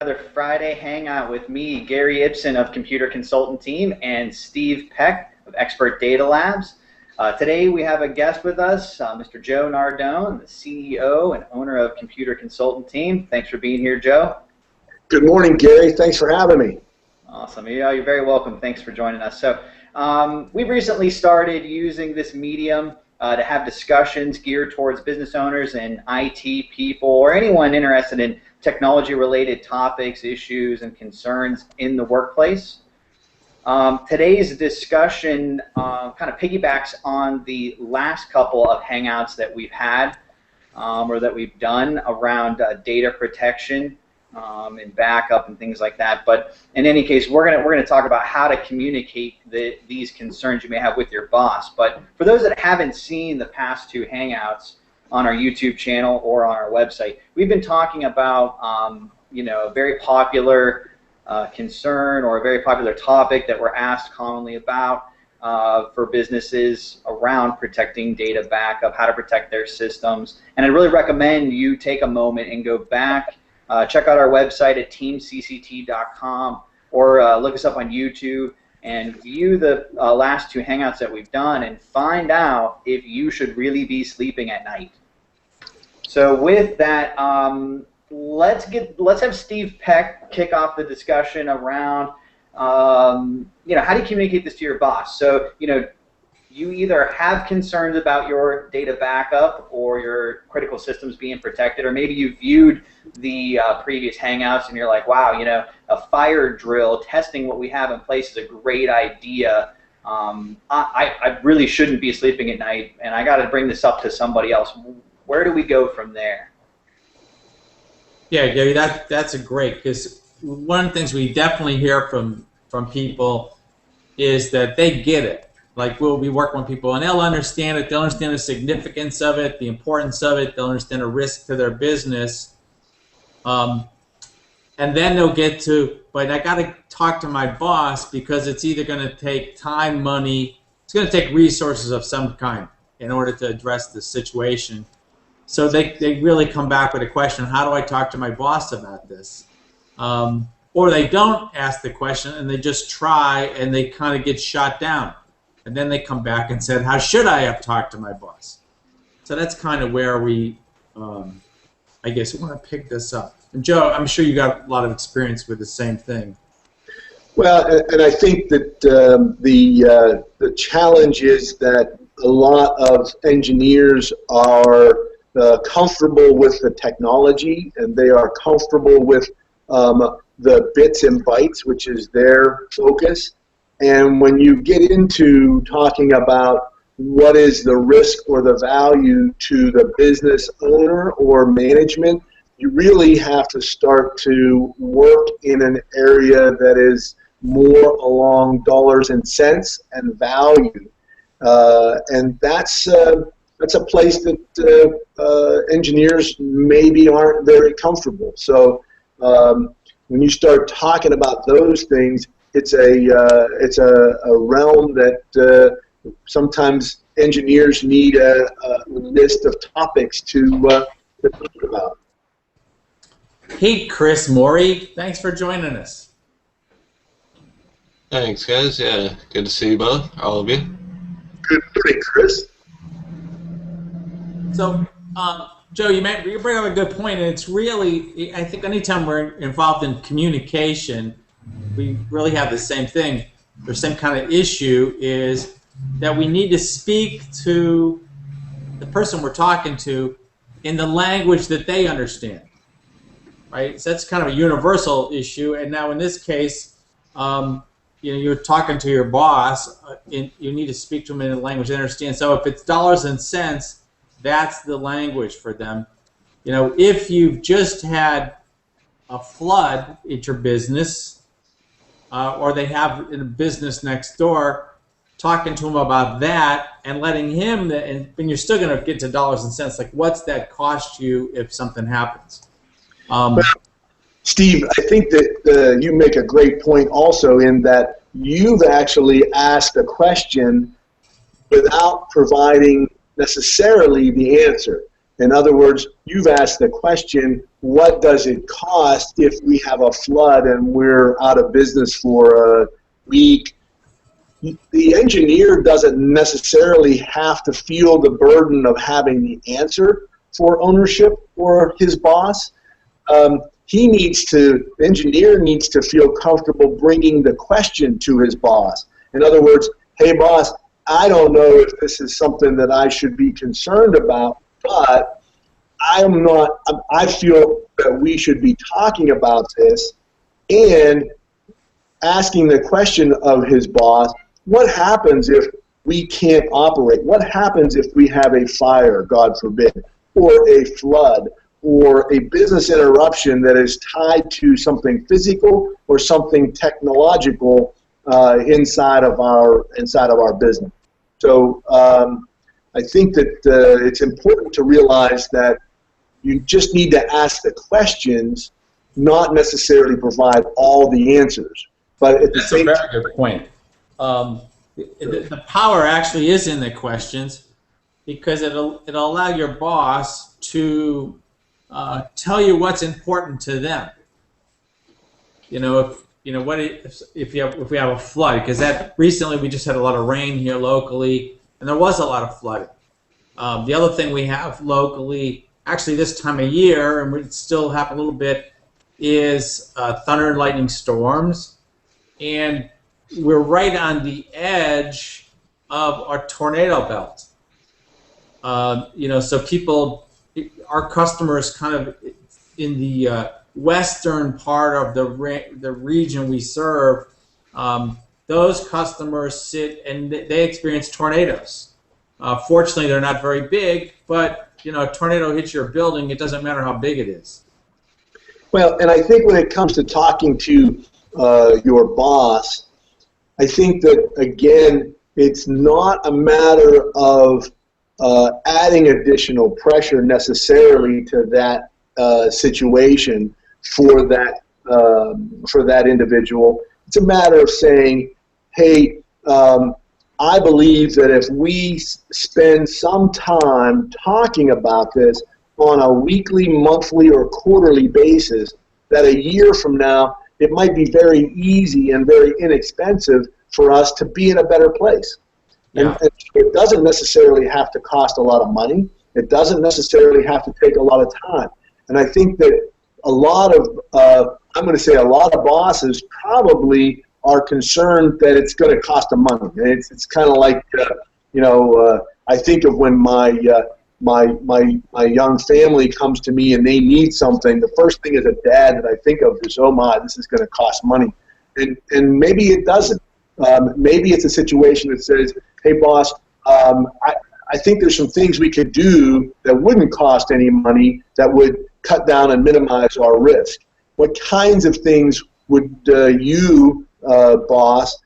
Another Friday hangout with me, Gary Ibsen of Computer Consultant Team, and Steve Peck of Expert Data Labs. Today we have a guest with us, Mr. Joe Nardone, the CEO and owner of Computer Consultant Team. Thanks for being here, Joe. Good morning, Gary. Thanks for having me. Awesome. Yeah, you're very welcome. Thanks for joining us. So we've recently started using this medium to have discussions geared towards business owners and IT people or anyone interested in technology-related topics, issues, and concerns in the workplace. Today's discussion kind of piggybacks on the last couple of Hangouts that we've had or that we've done around data protection and backup and things like that. But in any case, we're gonna talk about how to communicate these concerns you may have with your boss. But for those that haven't seen the past two Hangouts on our YouTube channel or on our website, we've been talking about a very popular concern or a very popular topic that we're asked commonly about for businesses around protecting data backup, how to protect their systems. And I really recommend you take a moment and go back, check out our website at teamcct.com or look us up on YouTube and view the last two Hangouts that we've done and find out if you should really be sleeping at night. So with that, let's have Steve Peck kick off the discussion around how do you communicate this to your boss? So you either have concerns about your data backup or your critical systems being protected, or maybe you viewed the previous Hangouts and you're like, wow, a fire drill testing what we have in place is a great idea. I really shouldn't be sleeping at night, and I got to bring this up to somebody else. Where do we go from there? Yeah, Gary, that's a great, because one of the things we definitely hear from people is that they get it. Like, we'll be working with people and they'll understand it, they'll understand the significance of it, the importance of it, they'll understand the risk to their business. And then they'll get to, but I got to talk to my boss because it's either going to take time, money, it's going to take resources of some kind in order to address the situation. So they really come back with a question, how do I talk to my boss about this? Or they don't ask the question and they just try and they kind of get shot down. And then they come back and said, how should I have talked to my boss? So that's kind of where we, I guess, want to pick this up. And Joe, I'm sure you got a lot of experience with the same thing. Well, and I think that the challenge is that a lot of engineers are comfortable with the technology, and they are comfortable with the bits and bytes, which is their focus. And when you get into talking about what is the risk or the value to the business owner or management, you really have to start to work in an area that is more along dollars and cents and value. And that's a place that engineers maybe aren't very comfortable. So when you start talking about those things, it's a realm that sometimes engineers need a list of topics to talk about. Hey, Chris Morey, thanks for joining us. Thanks, guys. Yeah, good to see you both, all of you. Good morning, Chris. So, Joe, you bring up a good point, and it's really, I think anytime we're involved in communication, we really have the same thing, the same kind of issue, is that we need to speak to the person we're talking to in the language that they understand, right? So that's kind of a universal issue, and now in this case, you're talking to your boss, and you need to speak to them in a language they understand. So if it's dollars and cents, that's the language for them. If you've just had a flood at your business, or they have a business next door, talking to him about that and letting him, and you're still going to get to dollars and cents, like what's that cost you if something happens? Steve, I think that you make a great point also in that you've actually asked a question without providing necessarily the answer. In other words, you've asked the question, what does it cost if we have a flood and we're out of business for a week? The engineer doesn't necessarily have to feel the burden of having the answer for ownership or his boss. The engineer needs to feel comfortable bringing the question to his boss. In other words, hey boss, I don't know if this is something that I should be concerned about, but I feel that we should be talking about this, and asking the question of his boss, what happens if we can't operate? What happens if we have a fire, God forbid, or a flood, or a business interruption that is tied to something physical or something technological inside of our business? So I think that it's important to realize that you just need to ask the questions, not necessarily provide all the answers. But at the That's a same very good point. The power actually is in the questions, because it'll allow your boss to tell you what's important to them. If we have a flood, because that recently we just had a lot of rain here locally, and there was a lot of flooding. The other thing we have locally, actually this time of year, and it still happen a little bit, is thunder and lightning storms, and we're right on the edge of our tornado belt. So people, our customers, kind of in the western part of the region we serve, those customers sit and they experience tornadoes. Fortunately, they're not very big, but a tornado hits your building, it doesn't matter how big it is. Well, and I think when it comes to talking to your boss, I think that, again, it's not a matter of adding additional pressure necessarily to that situation for that individual. It's a matter of saying, hey, I believe that if we spend some time talking about this on a weekly, monthly, or quarterly basis, that a year from now, it might be very easy and very inexpensive for us to be in a better place. Yeah. And it doesn't necessarily have to cost a lot of money. It doesn't necessarily have to take a lot of time. And I think that a lot of bosses probably are concerned that it's going to cost them money. It's kind of like, I think of when my young family comes to me and they need something, the first thing as a dad that I think of is, oh my, this is going to cost money. And maybe it doesn't. Maybe it's a situation that says, hey boss, I think there's some things we could do that wouldn't cost any money, that would cut down and minimize our risk. What kinds of things would you, boss,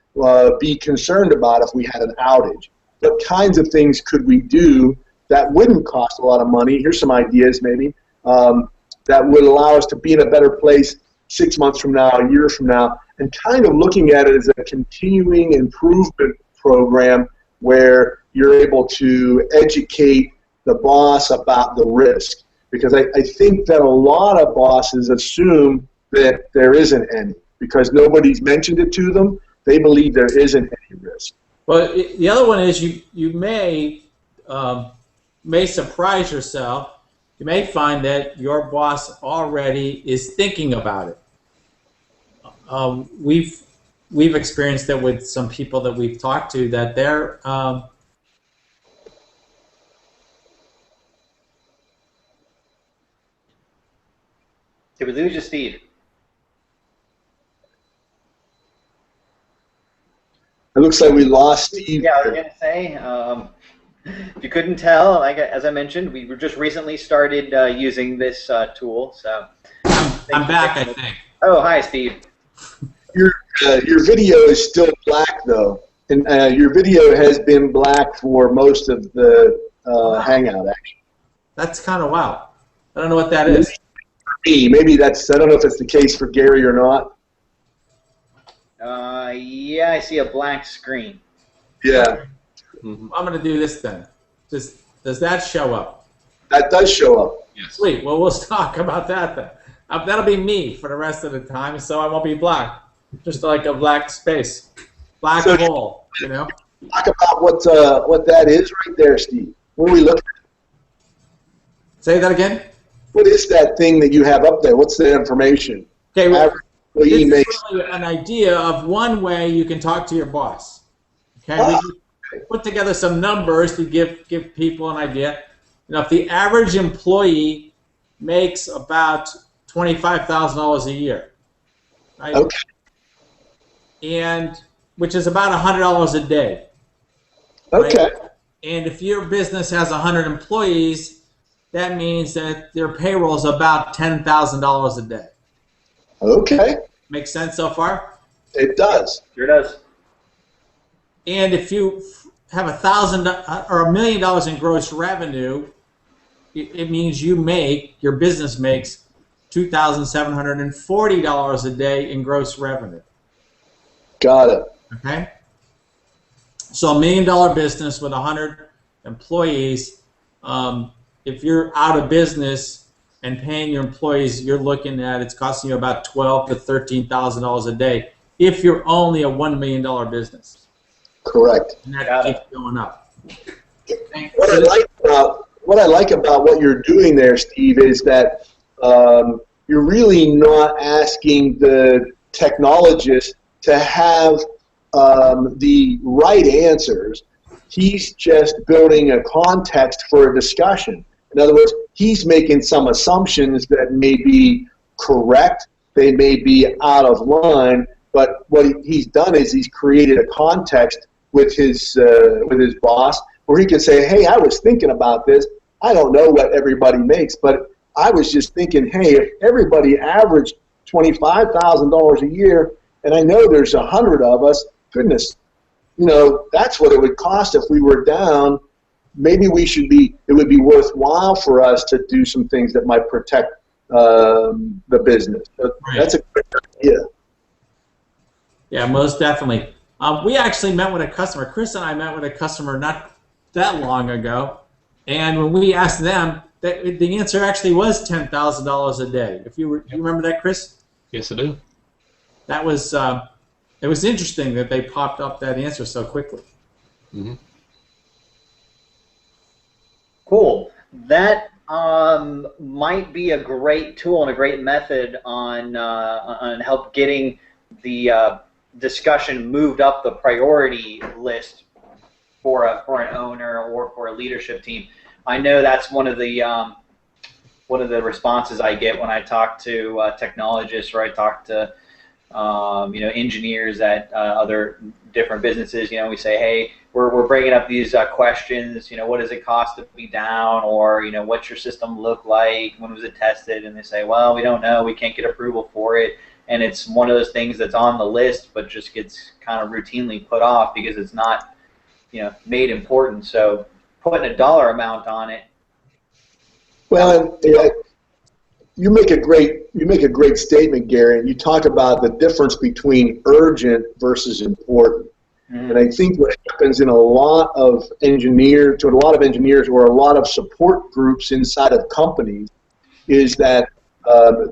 be concerned about if we had an outage? What kinds of things could we do that wouldn't cost a lot of money? Here's some ideas maybe that would allow us to be in a better place 6 months from now, a year from now, and kind of looking at it as a continuing improvement program where you're able to educate the boss about the risk. Because I think that a lot of bosses assume that there isn't any, because nobody's mentioned it to them. They believe there isn't any risk. Well, the other one is you may surprise yourself. You may find that your boss already is thinking about it. We've experienced that with some people that we've talked to, that they're Did we lose you, Steve? It looks like we lost Steve. Yeah, I was going to say, if you couldn't tell, as I mentioned, we just recently started using this tool. So I'm back, I think. Oh, hi, Steve. Your video is still black, though, and your video has been black for most of the Hangout, actually. That's kind of wow. I don't know what that is. Maybe that's, I don't know if it's the case for Gary or not. Yeah, I see a black screen. Yeah. I'm going to do this then. Does that show up? That does show up. Yes. Sweet. Well, we'll talk about that then. That'll be me for the rest of the time, so I won't be black. Just like a black space. Black hole, you know? Talk about what that is right there, Steve. What are we looking at? Say that again? What is that thing that you have up there? What's the information? Okay, well, Average employee this makes. is really an idea of one way you can talk to your boss. Okay, we put together some numbers to give people an idea. You know, if the average employee makes about $25,000 a year, right? Okay. And which is about $100 a day. Okay. Right? And if your business has 100 employees, that means that their payroll is about $10,000 a day. Okay. Make sense so far? It does. Sure does. And if you have $1,000 or $1 million in gross revenue, it means your business makes $2,740 a day in gross revenue. Got it. Okay? So $1 million business with 100 employees, if you're out of business and paying your employees, you're looking at it's costing you about $12,000 to $13,000 a day if you're only a $1 million business. Correct. And that keeps going up. What I like about what you're doing there, Steve, is that you're really not asking the technologist to have the right answers. He's just building a context for a discussion. In other words, he's making some assumptions that may be correct, they may be out of line, but what he's done is he's created a context with his boss where he can say, hey, I was thinking about this. I don't know what everybody makes, but I was just thinking, hey, if everybody averaged $25,000 a year, and I know there's 100 of us, goodness, you know, that's what it would cost if we were down. Maybe it would be worthwhile for us to do some things that might protect the business. Right. That's a good idea. Yeah, most definitely. We actually met with a customer. Chris and I met with a customer not that long ago, and when we asked them, the answer actually was $10,000 a day. You remember that, Chris? Yes, I do. That was it was interesting that they popped up that answer so quickly. Mm-hmm. Cool. That might be a great tool and a great method on help getting the discussion moved up the priority list for an owner or for a leadership team. I know that's one of the responses I get when I talk to technologists or I talk to engineers at other different businesses. You know, we say, hey, we're bringing up these questions. You know, what does it cost to be down? Or, you know, what's your system look like? When was it tested? And they say, well, we don't know. We can't get approval for it. And it's one of those things that's on the list, but just gets kind of routinely put off because it's not, made important. So putting a dollar amount on it. Well, you make a great statement, Gary. And you talk about the difference between urgent versus important. And I think what happens in a lot of engineers or a lot of support groups inside of companies is that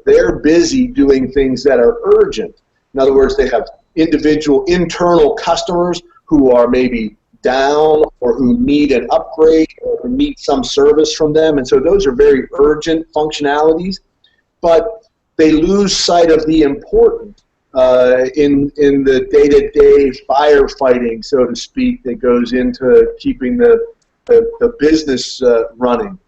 they're busy doing things that are urgent. In other words, they have individual internal customers who are maybe down or who need an upgrade or who need some service from them. And so those are very urgent functionalities, but they lose sight of the important in the day-to-day firefighting, so to speak, that goes into keeping the business running.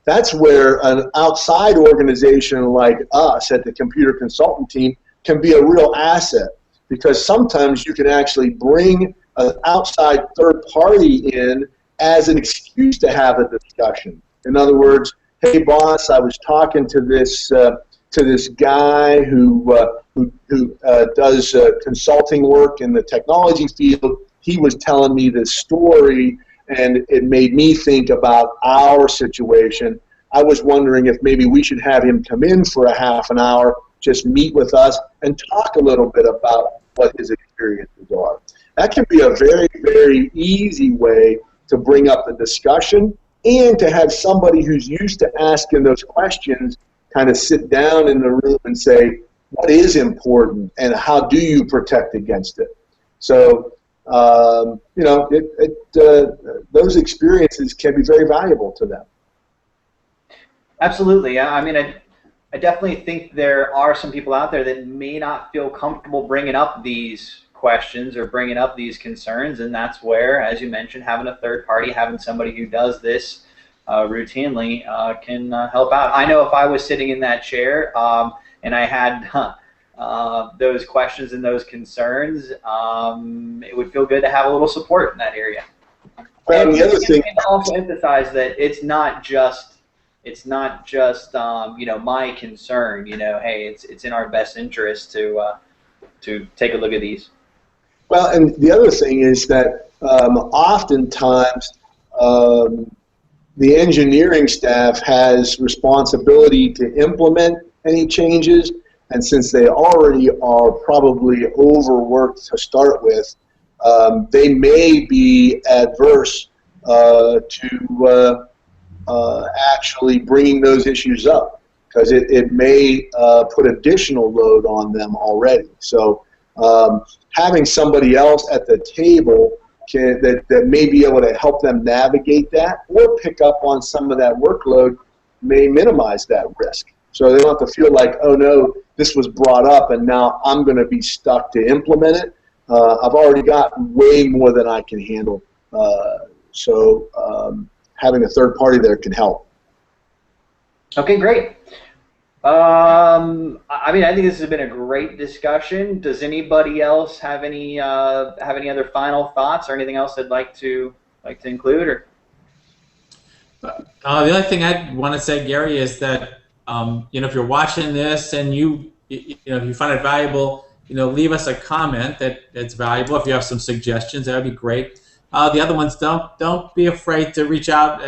That's where an outside organization like us at the Computer Consultant team can be a real asset, because sometimes you can actually bring an outside third party in as an excuse to have a discussion. In other words, hey boss, I was talking to this guy who does consulting work in the technology field. He was telling me this story, and it made me think about our situation. I was wondering if maybe we should have him come in for a half an hour, just meet with us, and talk a little bit about what his experiences are. That can be a very, very easy way to bring up the discussion and to have somebody who's used to asking those questions kind of sit down in the room and say, what is important and how do you protect against it? So, those experiences can be very valuable to them. Absolutely. I mean, I definitely think there are some people out there that may not feel comfortable bringing up these questions or bringing up these concerns, and that's where, as you mentioned, having a third party, having somebody who does this routinely can help out. I know if I was sitting in that chair and I had those questions and those concerns, it would feel good to have a little support in that area. Well, and the other thing, and also emphasize that it's not just my concern. Hey, it's in our best interest to take a look at these. Well, and the other thing is that oftentimes the engineering staff has responsibility to implement any changes, and since they already are probably overworked to start with, they may be adverse to actually bringing those issues up, because it may put additional load on them already. So having somebody else at the table that may be able to help them navigate that or pick up on some of that workload may minimize that risk. So they don't have to feel like, oh no, this was brought up and now I'm going to be stuck to implement it. I've already got way more than I can handle. Having a third party there can help. Okay, great. I mean, I think this has been a great discussion. Does anybody else have any other final thoughts or anything else they'd like to include? Or the only thing I'd want to say, Gary, is that if you're watching this and if you find it valuable, leave us a comment that's valuable. If you have some suggestions, that would be great. The other ones, don't be afraid to reach out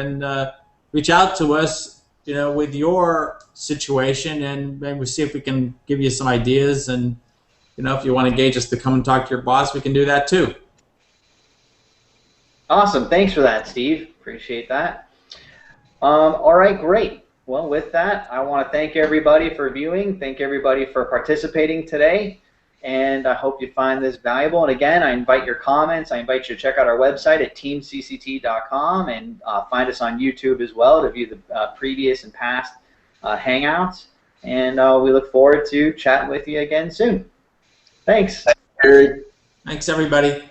to us, with your situation, and maybe see if we can give you some ideas. And if you want to engage us to come and talk to your boss, we can do that too. Awesome. Thanks for that, Steve. Appreciate that. All right, great. Well, with that, I want to thank everybody for viewing. Thank everybody for participating today. And I hope you find this valuable. And again, I invite your comments. I invite you to check out our website at teamcct.com and find us on YouTube as well to view the previous and past Hangouts. And we look forward to chatting with you again soon. Thanks. Thanks, Gary. Thanks, everybody.